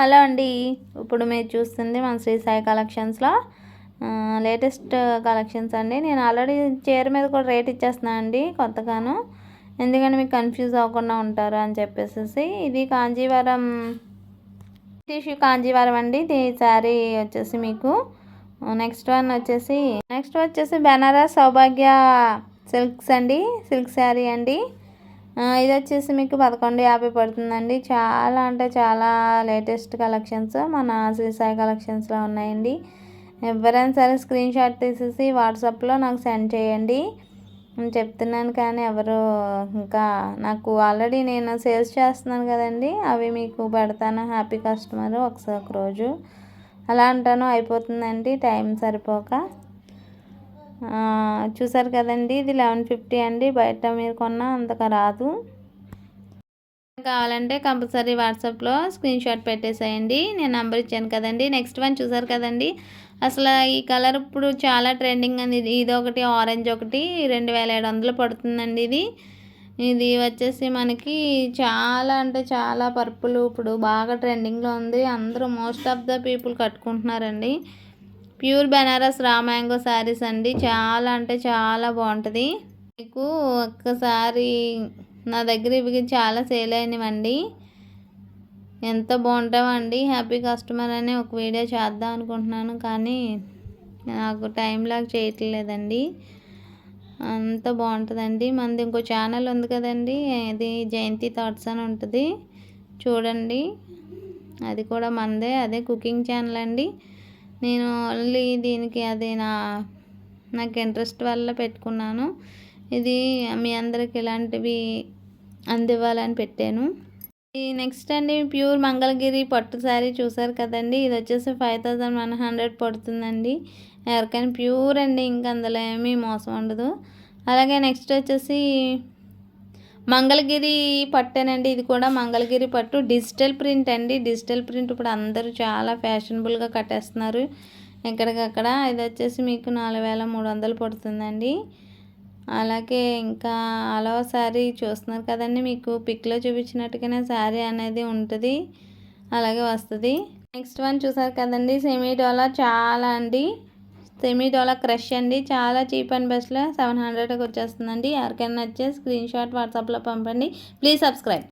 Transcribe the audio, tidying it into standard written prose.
Hello అండి. ఇప్పుడు మీరు చూస్తుంది మన శ్రీ సాయి కలెక్షన్స్లో లేటెస్ట్ కలెక్షన్స్ అండి. నేను ఆల్రెడీ చీర మీద కూడా రేట్ ఇచ్చేస్తున్నాను అండి కొత్తగాను, ఎందుకంటే మీకు కన్ఫ్యూజ్ అవ్వకుండా ఉంటారు అని చెప్పేసి. ఇది కాంజీవరం టిష్యూ కాంజీవరం అండి. ఇది శారీ వచ్చేసి మీకు నెక్స్ట్ వచ్చేసి బెనారస్ సౌభాగ్య సిల్క్స్ అండి, సిల్క్ శారీ అండి. ఇది వచ్చేసి మీకు 1150 పడుతుందండి. చాలా అంటే చాలా లేటెస్ట్ కలెక్షన్స్ మన శ్రీ సాయి కలెక్షన్స్లో ఉన్నాయండి. ఎవరైనా సరే స్క్రీన్ షాట్ తీసేసి వాట్సాప్లో నాకు సెండ్ చేయండి. నేను చెప్తున్నాను కానీ ఎవరు ఇంకా నాకు ఆల్రెడీ నేను సేల్స్ చేస్తున్నాను కదండి, అవి మీకు పెడతాను. హ్యాపీ కస్టమర్ ఒక రోజు అలా అంటాను, అయిపోతుందండి టైం సరిపోక. చూసారు కదండి, ఇది 1150 అండి. బయట మీరు కొన్నా అంతగా రాదు. కావాలంటే కంపల్సరీ వాట్సాప్లో స్క్రీన్ షాట్ పెట్టేసేయండి. నేను నెంబర్ ఇచ్చాను కదండి. నెక్స్ట్ వన్ చూసారు కదండి, అసలు ఈ కలర్ ఇప్పుడు చాలా ట్రెండింగ్ అండి. ఇది ఒకటి ఆరెంజ్ ఒకటి 2700 పడుతుందండి. ఇది వచ్చేసి మనకి చాలా అంటే చాలా పర్పుల్ ఇప్పుడు బాగా ట్రెండింగ్లో ఉంది. అందరూ మోస్ట్ ఆఫ్ ద పీపుల్ కట్టుకుంటున్నారండి. Pure Banaras raw mango saris అండి. చాలా అంటే చాలా బాగుంటుంది. మీకు ఒక్కసారి నా దగ్గర ఇవి చాలా సేల్ అయినవండి. ఎంత బాగుంటావండి. హ్యాపీ కస్టమర్ అని ఒక వీడియో చేద్దాం అనుకుంటున్నాను కానీ నాకు టైం లాగా చేయట్లేదండి. అంత బాగుంటుందండి. మనది ఇంకో ఛానల్ ఉంది కదండి, అది జయంతి థాట్స్ అని ఉంటుంది చూడండి. అది కూడా మనదే, అదే కుకింగ్ ఛానల్ అండి. నేను ఓన్లీ దీనికి అదే నాకు ఇంట్రెస్ట్ వల్ల పెట్టుకున్నాను. ఇది మీ అందరికి ఇలాంటివి అందివ్వాలని పెట్టాను. ఈ నెక్స్ట్ అండి ప్యూర్ మంగళగిరి పట్టు శారీ చూసారు కదండి. ఇది వచ్చేసి 5100 పడుతుందండి. ఎవరికైనా ప్యూర్ అండి, ఇంకా అందులో ఏమీ మోసం ఉండదు. అలాగే నెక్స్ట్ వచ్చేసి మంగళగిరి పట్టేనండి. ఇది కూడా మంగళగిరి పట్టు డిజిటల్ ప్రింట్ అండి. డిజిటల్ ప్రింట్ ఇప్పుడు అందరూ చాలా ఫ్యాషనబుల్గా కట్టేస్తున్నారు ఎక్కడికక్కడ. ఇది వచ్చేసి మీకు 4300 పడుతుందండి. అలాగే ఇంకా అలా శారీ చూస్తున్నారు కదండి, మీకు పిక్లో చూపించినట్టుగానే శారీ అనేది ఉంటుంది, అలాగే వస్తుంది. నెక్స్ట్ వన్ చూసారు కదండి, సెమీ డోలా చాలా అండి. సెమీ డోలా క్రష్ అండి. చాలా చీప్ అండ్ బెస్ట్లో 700కి వచ్చేస్తుందండి. ఎవరికైనా నచ్చే స్క్రీన్ షాట్ వాట్సాప్లో పంపండి. Please subscribe.